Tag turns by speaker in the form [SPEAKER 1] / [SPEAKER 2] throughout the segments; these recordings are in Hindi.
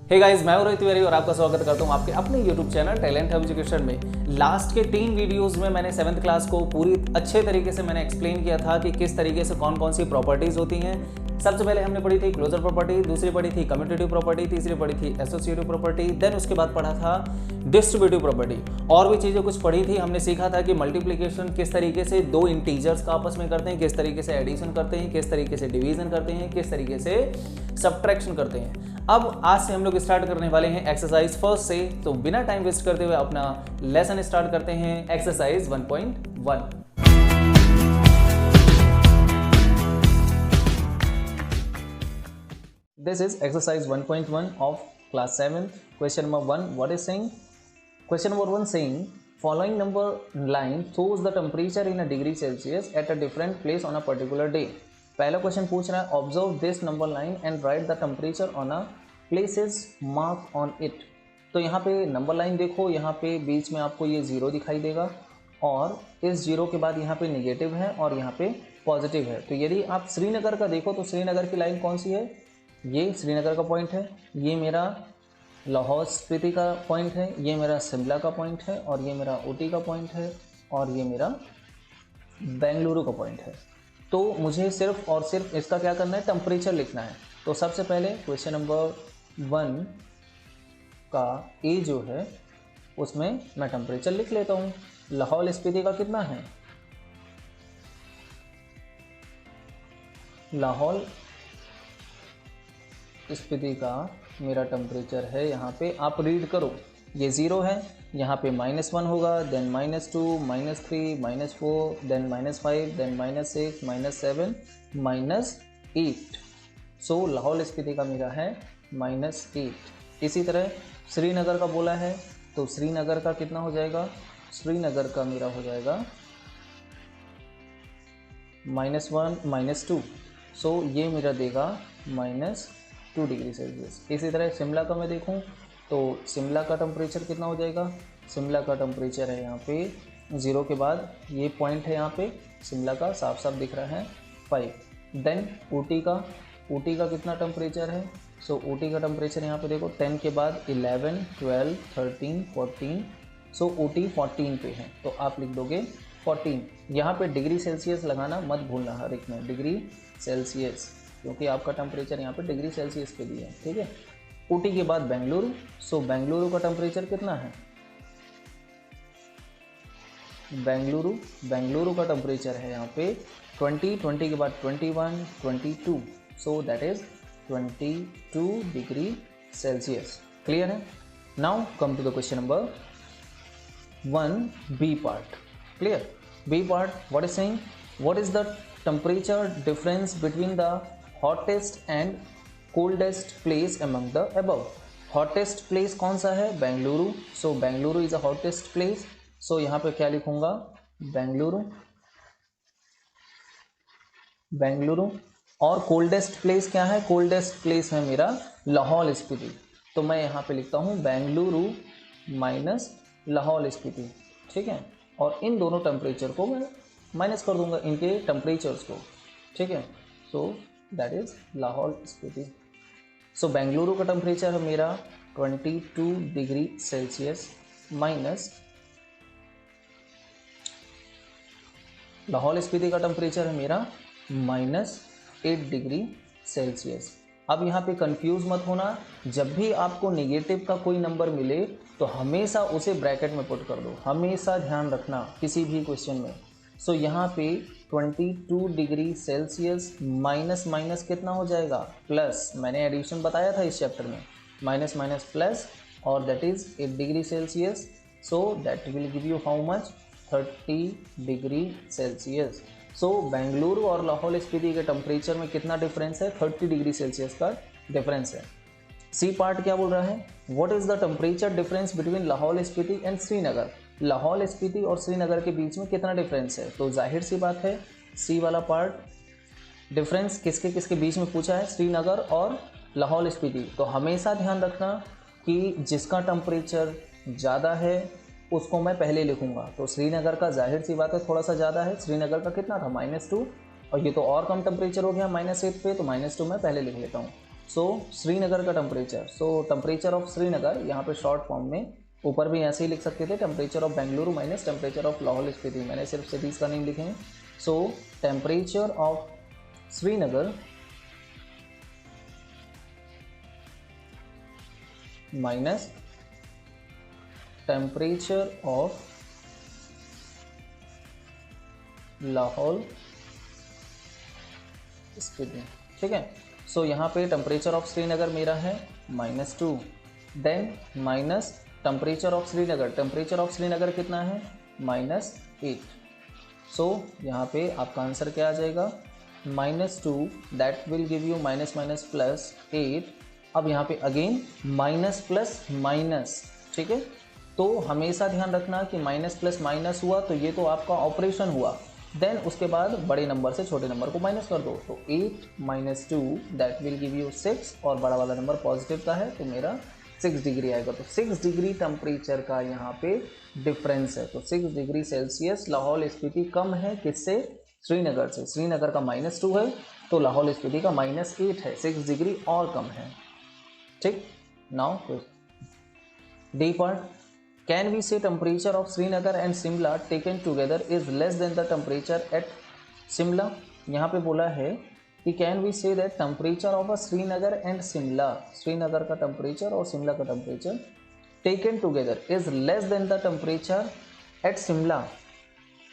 [SPEAKER 1] हे गाइस, मैं हूं रोहित तिवारी और आपका स्वागत करता हूं आपके अपने YouTube channel talent hub education में। लास्ट के 3 वीडियोस में मैंने 7th क्लास को पूरी अच्छे तरीके से मैंने एक्सप्लेन किया था कि किस तरीके से कौन कौन सी प्रॉपर्टीज होती हैं। सबसे पहले हमने पढ़ी थी क्लोजर प्रॉपर्टी, दूसरी पढ़ी थी कम्यूटेटिव प्रॉपर्टी, तीसरी पढ़ी थी एसोसिएटिव प्रॉपर्टी, देन उसके बाद पढ़ा था डिस्ट्रीब्यूटिव प्रॉपर्टी। और भी चीज़ें कुछ पढ़ी थी। हमने सीखा था कि मल्टीप्लिकेशन किस तरीके से दो इंटीजर्स का आपस में करते हैं, किस तरीके से एडिशन करते हैं, किस तरीके से डिवीजन करते हैं, किस तरीके से सब्ट्रैक्शन करते हैं। अब आज से हम लोग स्टार्ट करने वाले हैं एक्सरसाइज फर्स्ट से, तो बिना टाइम वेस्ट करते हुए अपना लेसन स्टार्ट करते हैं। Exercise 1.1। This is exercise 1.1 of class 7. Question number 1, what is saying? Question number 1 saying, following number line shows the temperature in a degree Celsius at a different place on a particular day. पहला क्वेश्चन पूछ रहा है, observe this number line and right the temperature on a places mark on it. तो यहाँ पे नंबर लाइन देखो, यहाँ पे बीच में आपको ये 0 दिखाई देगा और इस 0 के बाद यहाँ पे नेगेटिव है और यहाँ पे पॉजिटिव है। तो यदि आप श्रीनगर का देखो तो श्रीनगर की लाइन कौन सी है? ये श्रीनगर का पॉइंट है, ये मेरा लाहौर स्पीति का पॉइंट है, ये मेरा शिमला का पॉइंट है और ये मेरा ऊटी का पॉइंट है और ये मेरा बेंगलुरु का पॉइंट है। तो मुझे सिर्फ और सिर्फ इसका क्या करना है, टेम्परेचर लिखना है। तो सबसे पहले क्वेश्चन नंबर 1 का ए जो है उसमें मैं टेम्परेचर लिख लेता हूँ। लाहौर स्पीति का कितना है? लाहौर स्पीति का मेरा टेम्परेचर है, यहाँ पे आप रीड करो, ये 0 है, यहाँ पे -1 होगा, देन -2, -3, -4, देन -5, देन -6, -7, -8। सो लाहौर स्पीति का मेरा है -8। इसी तरह श्रीनगर का बोला है तो श्रीनगर का कितना हो जाएगा? श्रीनगर का मेरा हो जाएगा -1, -2। सो ये मेरा देगा -2 डिग्री सेल्सियस। इसी तरह शिमला का मैं देखूं तो शिमला का टेम्परेचर कितना हो जाएगा? शिमला का टेम्परेचर है यहाँ पे 0 के बाद ये पॉइंट है, यहाँ पे शिमला का साफ साफ दिख रहा है 5। देन ऊटी का कितना टेम्परेचर है? सो ऊटी का टेम्परेचर यहाँ पे देखो 10 के बाद 11, 12, 13, 14। सो ऊटी 14 पे है तो आप लिख दोगे 14। यहाँ पे डिग्री सेल्सियस लगाना मत भूलना, हर एक में डिग्री सेल्सियस, क्योंकि आपका टेम्परेचर यहाँ पे डिग्री सेल्सियस पे दिया है, ठीक है। ऊटी के बाद बेंगलुरु, सो बेंगलुरु का टेम्परेचर कितना है? बेंगलुरु का टेम्परेचर है यहाँ पे 20 के बाद 21, 22। So that is 22 degree Celsius. Clear है? Now come to the question number 1 B part. Clear? B part, what is saying, what is the temperature difference between the hottest and coldest place among the above. Hottest place कौन सा है? Bengaluru. So Bengaluru is a hottest place. So यहाँ पे क्या लिखूंगा? बेंगलुरु। और कोल्डेस्ट प्लेस क्या है? कोल्डेस्ट प्लेस है मेरा लाहौर स्पीति। तो मैं यहाँ पे लिखता हूँ बेंगलुरु माइनस लाहौर स्पीति, ठीक है। और इन दोनों टेम्परेचर को मैं माइनस कर दूंगा, इनके टेम्परेचर्स को, ठीक है। So that is Lahaul Spiti. So Bengaluru का टेम्परेचर है मेरा 22 डिग्री सेल्सियस माइनस लाहौर स्पीति का टेम्परेचर है मेरा -8 डिग्री सेल्सियस। अब यहाँ पे कंफ्यूज मत होना, जब भी आपको नेगेटिव का कोई नंबर मिले तो हमेशा उसे ब्रैकेट में पुट कर दो, हमेशा ध्यान रखना किसी भी क्वेश्चन में। सो यहाँ पे 22 डिग्री सेल्सियस माइनस माइनस कितना हो जाएगा? प्लस। मैंने एडिशन बताया था इस चैप्टर में, माइनस माइनस प्लस, और that is 8 degree Celsius. So that will give you how much? 30 degree Celsius. So Bengaluru और लाहौर स्पीति के टेम्परेचर में कितना डिफरेंस है? 30 डिग्री सेल्सियस का डिफरेंस है। सी पार्ट क्या बोल रहा है? What is the temperature difference between Lahore Spiti and Srinagar. Lahore Spiti और श्रीनगर के बीच में कितना डिफरेंस है? तो जाहिर सी बात है सी वाला पार्ट डिफरेंस किसके किसके बीच में पूछा है? श्रीनगर और लाहौर स्पीति। तो हमेशा ध्यान रखना कि जिसका टेम्परेचर ज़्यादा है उसको मैं पहले लिखूंगा। तो श्रीनगर का जाहिर सी बात है थोड़ा सा ज़्यादा है। श्रीनगर का कितना था? -2, और ये तो और कम टेम्परेचर हो गया -8 पे, तो -2 मैं पहले लिख लेता हूँ। सो श्रीनगर का temperature, so temperature of Srinagar यहाँ पे शॉर्ट फॉर्म में ऊपर भी ऐसे ही लिख सकते थे, temperature of Bengaluru minus temperature of Lahaul Spiti, मैंने सिर्फ सिटीज़ का नेम लिखे हैं। सो temperature of Srinagar minus temperature of Lahaul Spiti, ठीक है। सो यहाँ पे टेम्परेचर ऑफ श्रीनगर मेरा है -2, then minus temperature of Srinagar, temperature of Srinagar कितना है -8। सो यहाँ पे आपका आंसर क्या आ जाएगा -2, that will give you minus minus plus 8। अब यहाँ पे अगेन माइनस प्लस माइनस, ठीक है। तो हमेशा ध्यान रखना कि माइनस प्लस माइनस हुआ तो ये तो आपका ऑपरेशन हुआ, देन उसके बाद बड़े नंबर से छोटे नंबर को माइनस कर दो, तो 8 - 2 दैट विल गिव यू 6, और बड़ा वाला नंबर पॉजिटिव का है तो मेरा 6 डिग्री आएगा। तो 6 डिग्री टेम्परेचर का यहाँ पे डिफरेंस है। तो 6 डिग्री सेल्सियस लाहौल स्पीति कम है किससे, श्रीनगर से। श्रीनगर का -2 है तो लाहौल स्पीति का -8 है, 6 डिग्री और कम है, ठीक। Now D part, can we say temperature of Srinagar and Shimla taken together is less than the temperature at Shimla. यहाँ पे बोला है कि can we say that temperature of a Srinagar and Shimla, Srinagar का टेम्परेचर और शिमला का temperature taken together is less than the temperature at Shimla,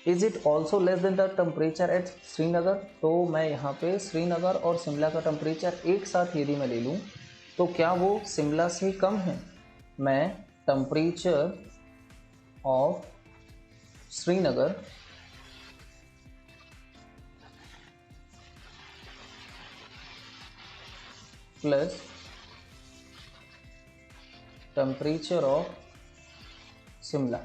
[SPEAKER 1] is it also less than the temperature at Srinagar. तो मैं यहाँ पे श्रीनगर और शिमला का टेम्परेचर एक साथ यदि मैं ले लूँ तो क्या वो शिमला से कम है। मैं temperature of Srinagar plus temperature of Shimla,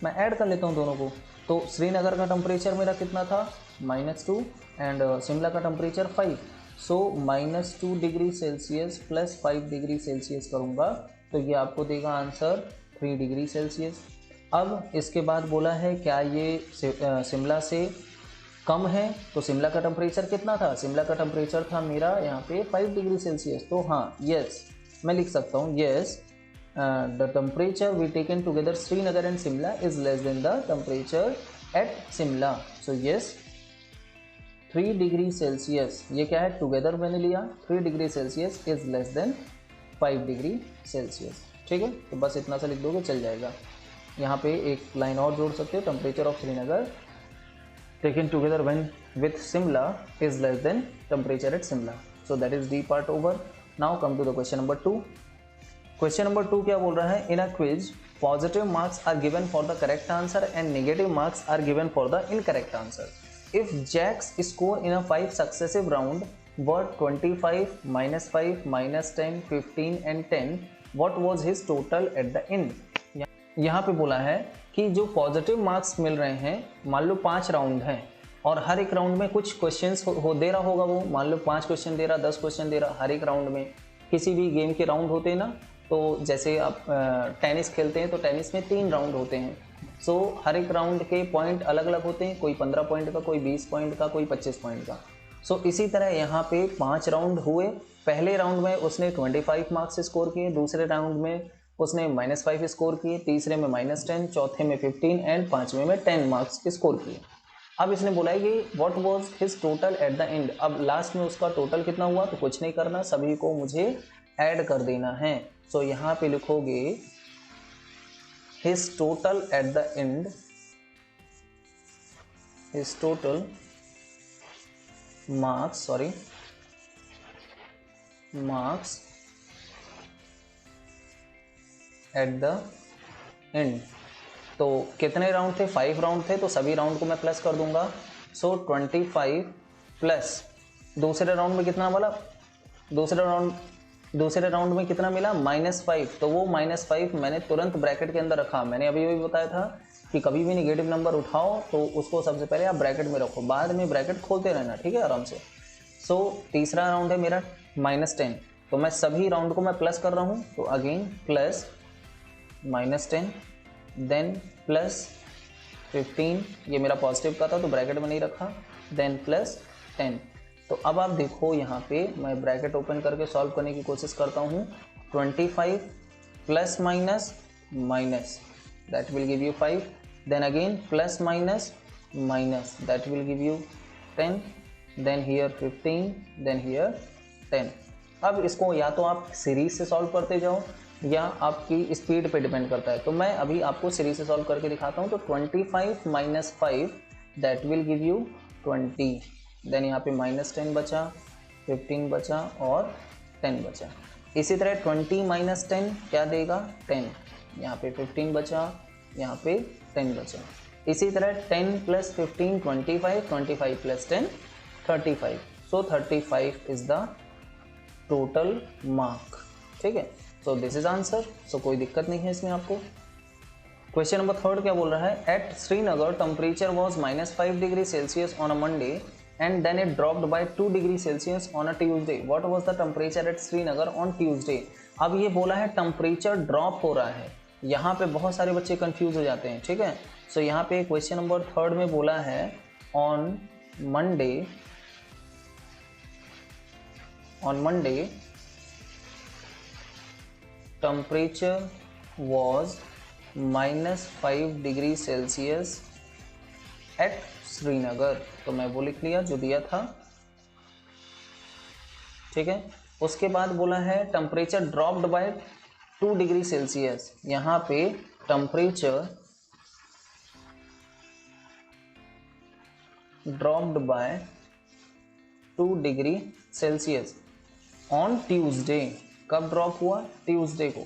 [SPEAKER 1] मैं ऐड कर लेता हूँ दोनों को। तो श्रीनगर का टेम्परेचर मेरा कितना था -2 एंड शिमला का टेम्परेचर 5, सो -2 degree Celsius plus 5 degree Celsius करूँगा तो ये आपको देगा आंसर 3 डिग्री सेल्सियस। अब इसके बाद बोला है क्या ये शिमला से कम है, तो शिमला का टेम्परेचर कितना था, शिमला का टेम्परेचर था मेरा यहाँ पे 5 डिग्री सेल्सियस। तो हाँ, यस मैं लिख सकता हूँ, yes the temperature we taken together Srinagar and Shimla is less than the temperature at Shimla. So yes 3 degree Celsius, ये क्या है टुगेदर मैंने लिया, 3 degree Celsius is less than 5 degree Celsius, ठीक है। तो बस इतना सा लिख दोगे चल जाएगा। यहाँ पे एक लाइन और जोड़ सकते हो, temperature of Srinagar taken together when with Shimla is less than temperature at Shimla. So that is D part over. Now come to the question number 2. Question number 2 क्या बोल रहा है, in a quiz positive marks are given for the correct answer and negative marks are given for the incorrect answer. If Jack's score in a 5 successive round were 25, -5, -10, 15 and 10, what was his total at the end? यहाँ पे बोला है कि जो पॉजिटिव मार्क्स मिल रहे हैं, मान लो 5 राउंड हैं और हर एक राउंड में कुछ क्वेश्चंस दे रहा होगा, वो मान लो 5 क्वेश्चन दे रहा, 10 क्वेश्चन दे रहा हर एक राउंड में। किसी भी गेम के राउंड होते हैं ना, तो जैसे आप टेनिस खेलते हैं तो टेनिस में 3 राउंड होते हैं। सो हर एक राउंड के पॉइंट अलग अलग होते हैं, कोई 15 पॉइंट का, कोई 20 पॉइंट का, कोई 25 पॉइंट का। सो इसी तरह यहाँ पे 5 राउंड हुए। पहले राउंड में उसने 25 मार्क्स स्कोर किए, दूसरे राउंड में उसने -5 स्कोर किए, तीसरे में -10, चौथे में 15 एंड पांचवें में 10 मार्क्स स्कोर किए। अब इसने बोला है कि what was his total at the end. अब लास्ट में उसका टोटल कितना हुआ, तो कुछ नहीं करना, सभी को मुझे ऐड कर देना है। सो यहाँ पे लिखोगे his total at the end, his total marks at the end. तो कितने राउंड थे, 5 राउंड थे, तो सभी राउंड को मैं प्लस कर दूंगा। सो 25 प्लस दूसरे राउंड में कितना बोला, दूसरे राउंड में कितना मिला -5, तो वो -5 मैंने तुरंत ब्रैकेट के अंदर रखा। मैंने अभी बताया था कि कभी भी नेगेटिव नंबर उठाओ तो उसको सबसे पहले आप ब्रैकेट में रखो, बाद में ब्रैकेट खोलते रहना, ठीक है, आराम से। सो तीसरा राउंड है मेरा -10, तो मैं सभी राउंड को मैं प्लस कर रहा हूँ। तो अगेन प्लस -10, देन प्लस 15, ये मेरा पॉजिटिव का था तो ब्रैकेट में नहीं रखा, देन प्लस 10। तो अब आप देखो यहाँ पे मैं ब्रैकेट ओपन करके सॉल्व करने की कोशिश करता हूँ। 25 plus minus minus that will give you 5, then again plus minus minus that will give you 10, then here 15, then here 10। अब इसको या तो आप सीरीज से सॉल्व करते जाओ या आपकी स्पीड पे डिपेंड करता है, तो मैं अभी आपको सीरीज से सॉल्व करके दिखाता हूँ। तो 25 minus 5 that will give you 20, then यहाँ पे माइनस 10 बचा, 15 बचा और 10 बचा। इसी तरह 20 माइनस 10 क्या देगा 10, यहाँ पे 15 बचा, यहाँ पे 10 बचा। इसी तरह 10 plus 15 25, 25 plus 10 35, so 35 is the total mark. ठीक है, सो दिस इज आंसर। सो कोई दिक्कत नहीं है इसमें आपको। क्वेश्चन नंबर 3 क्या बोल रहा है, at Srinagar temperature was -5 degree Celsius on a Monday and then it dropped by 2 degree Celsius on a Tuesday. What was the temperature at Srinagar on Tuesday? अब ये बोला है टेम्परेचर ड्रॉप हो रहा है, यहाँ पे बहुत सारे बच्चे कंफ्यूज हो जाते हैं। ठीक है, सो यहाँ पे क्वेश्चन नंबर 3 में बोला है on Monday temperature was -5 degree Celsius at Srinagar, तो मैं वो लिख लिया जो दिया था। ठीक है, उसके बाद बोला है temperature dropped by 2 degree Celsius, यहाँ पे temperature dropped by 2 degree Celsius on Tuesday. कब ड्रॉप हुआ, ट्यूसडे को।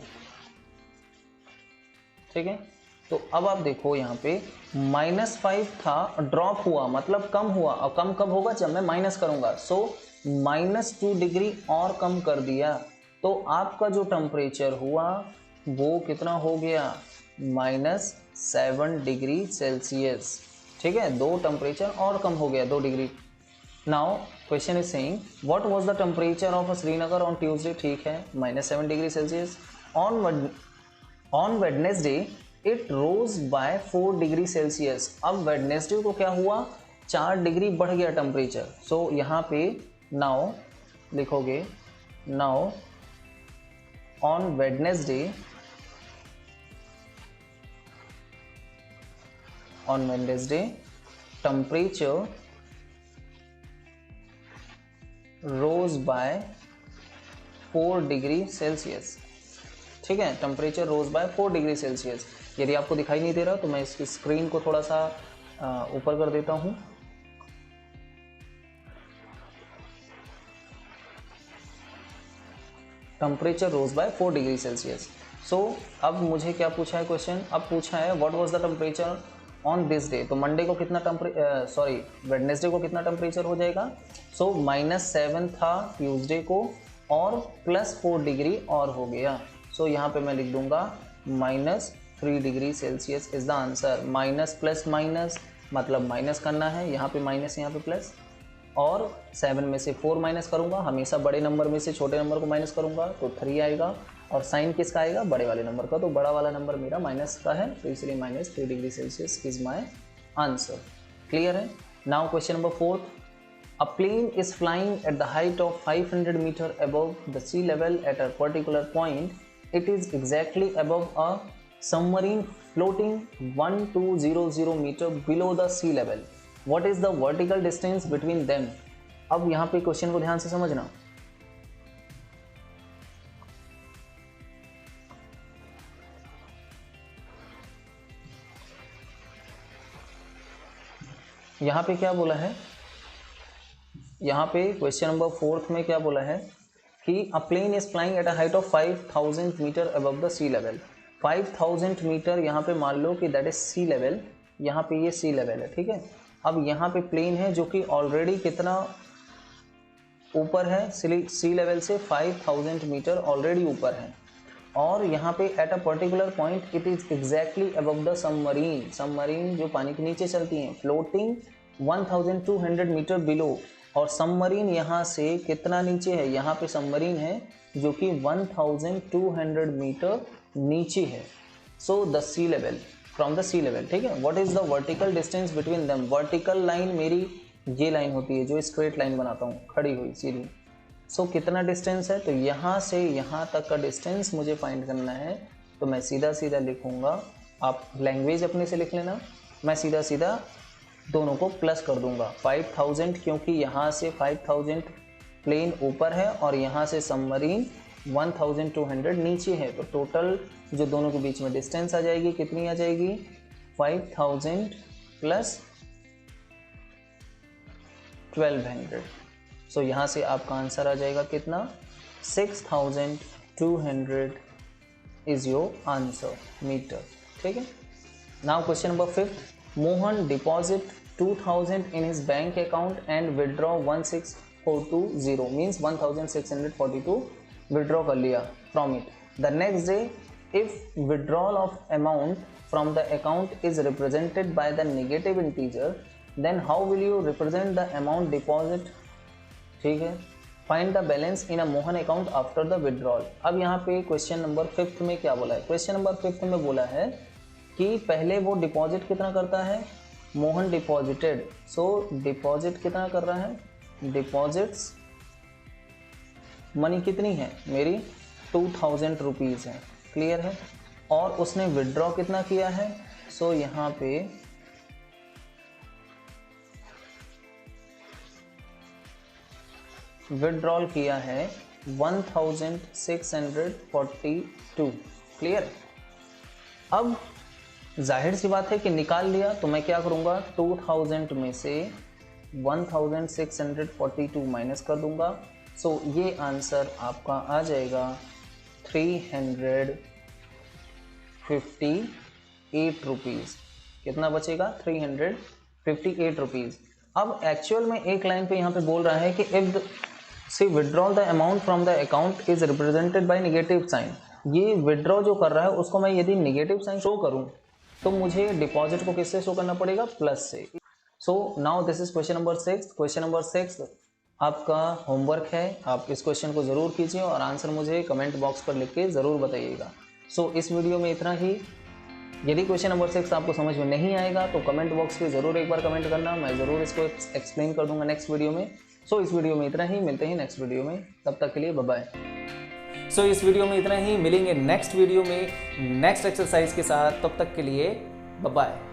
[SPEAKER 1] ठीक है, तो अब आप देखो यहाँ पे -5 था, ड्रॉप हुआ मतलब कम हुआ, और कम कब होगा जब मैं माइनस करूंगा। सो -2 डिग्री और कम कर दिया, तो आपका जो टेम्परेचर हुआ वो कितना हो गया, -7 डिग्री सेल्सियस। ठीक है, 2 टेम्परेचर और कम हो गया, 2 degree. Now question is saying what was the temperature of Srinagar on Tuesday. ठीक है, -7 degree Celsius. On Wednesday it rose by 4 degree Celsius. अब वेडनेसडे को क्या हुआ, 4 डिग्री बढ़ गया टेम्परेचर। सो यहाँ पे नाउ लिखोगे, now on Wednesday temperature rose by 4 degree Celsius. ठीक है, temperature rose by 4 degree Celsius. यदि आपको दिखाई नहीं दे रहा तो मैं इसकी स्क्रीन को थोड़ा सा ऊपर कर देता हूं। Temperature rose by 4 degree Celsius. सो अब मुझे क्या पूछा है क्वेश्चन, अब पूछा है what was the temperature on this day. तो मंडे को कितना वेडनेसडे को कितना टेम्परेचर हो जाएगा। सो -7 था ट्यूसडे को और +4 डिग्री और हो गया। सो यहाँ पे मैं लिख दूंगा -3 degree Celsius is the answer. Minus plus minus मतलब माइनस करना है, यहाँ पे माइनस यहाँ पे प्लस, और 7 में से 4 माइनस करूँगा, हमेशा बड़े नंबर में से छोटे नंबर को माइनस करूँगा तो 3 आएगा, और साइन किसका आएगा, बड़े वाले नंबर का। तो बड़ा वाला नंबर मेरा माइनस का है, तो इसलिए -3 degree Celsius is my answer. Clear है। Now question number 4, a plane is flying at the height of 500 meter above the sea level at a particular point. It is exactly above a submarine floating 1200 meter below the sea level. What is the vertical distance between them? अब यहाँ पे क्वेश्चन को ध्यान से समझना। यहाँ पे क्या बोला है, यहाँ पे क्वेश्चन नंबर 4 में क्या बोला है कि a plane is flying at a height of 5000 metre above the sea level. 5000 metre यहाँ पे मान लो कि दैट इज सी लेवल, यहाँ पे ये सी लेवल है। ठीक है, अब यहाँ पे प्लेन है जो कि ऑलरेडी कितना ऊपर है, सी लेवल से 5000 मीटर ऑलरेडी ऊपर है, और यहाँ पे at a particular point it is exactly above the submarine. Submarine जो पानी के नीचे चलती हैं, फ्लोटिंग 1200 मीटर बिलो, और सबमरीन यहाँ से कितना नीचे है, यहाँ पे सबमरीन है जो कि 1200 मीटर नीचे है। So the sea level, from the sea level. ठीक है, what is the vertical distance between them. Vertical line मेरी ये लाइन होती है जो स्ट्रेट लाइन बनाता हूँ खड़ी हुई सीधी। सो कितना डिस्टेंस है, तो यहाँ से यहाँ तक का डिस्टेंस मुझे फाइंड करना है। तो मैं सीधा सीधा लिखूँगा, आप लैंग्वेज अपने से लिख लेना, मैं सीधा सीधा दोनों को प्लस कर दूंगा 5000, क्योंकि यहाँ से 5000 प्लेन ऊपर है और यहाँ से सबमरीन 1200 नीचे है। तो टोटल जो दोनों के बीच में डिस्टेंस आ जाएगी, कितनी आ जाएगी, 5000 प्लस 1200। सो यहाँ से आपका आंसर आ जाएगा कितना, 6200 इज योर आंसर मीटर। ठीक है। Now question number 5, Mohan deposit 2000 in his bank account and withdraw 16420 means 1642 withdraw कर लिया from it. The next day, if withdrawal of amount from the account is represented by the negative integer, then how will you represent the amount deposit? ठीक है। Find the balance in a Mohan account after the withdrawal. अब यहाँ पे क्वेश्चन नंबर 5 में क्या बोला है, क्वेश्चन नंबर 5 में बोला है कि पहले वो डिपॉजिट कितना करता है, मोहन डिपॉजिटेड। सो डिपॉजिट कितना कर रहा है, डिपॉजिट्स मनी कितनी है मेरी 2000 रुपीज़ है, क्लियर है। और उसने विड्रॉ कितना किया है, सो यहाँ पे विड्रॉल किया है 1642, क्लियर। अब जाहिर सी बात है कि निकाल लिया, तो मैं क्या करूँगा, 2000 में से 1642 माइनस कर दूंगा। सो ये आंसर आपका आ जाएगा 358 रुपीज़। कितना बचेगा, 358 रुपीज़। अब एक्चुअल में एक लाइन पे यहाँ पे बोल रहा है कि if C withdrawal the amount from the account is represented by negative sign. ये विड्रॉ जो कर रहा है उसको मैं यदि नेगेटिव साइन शो करूँ तो मुझे डिपॉजिट को किससे शो करना पड़ेगा, प्लस से। So now this is question number 6। Question number 6 आपका होमवर्क है, आप इस क्वेश्चन को ज़रूर कीजिए और आंसर मुझे कमेंट बॉक्स पर लिख के ज़रूर बताइएगा। सो इस वीडियो में इतना ही। यदि क्वेश्चन नंबर 6 आपको समझ में नहीं आएगा तो कमेंट बॉक्स पे ज़रूर एक बार कमेंट करना, मैं ज़रूर इसको एक्सप्लेन कर दूंगा नेक्स्ट वीडियो में। सो इस वीडियो में इतना ही, मिलते हैं नेक्स्ट वीडियो में, तब तक के लिए बाय बाय। सो इस वीडियो में इतना ही, मिलेंगे नेक्स्ट वीडियो में नेक्स्ट एक्सरसाइज के साथ, तब तक के लिए बाय बाय।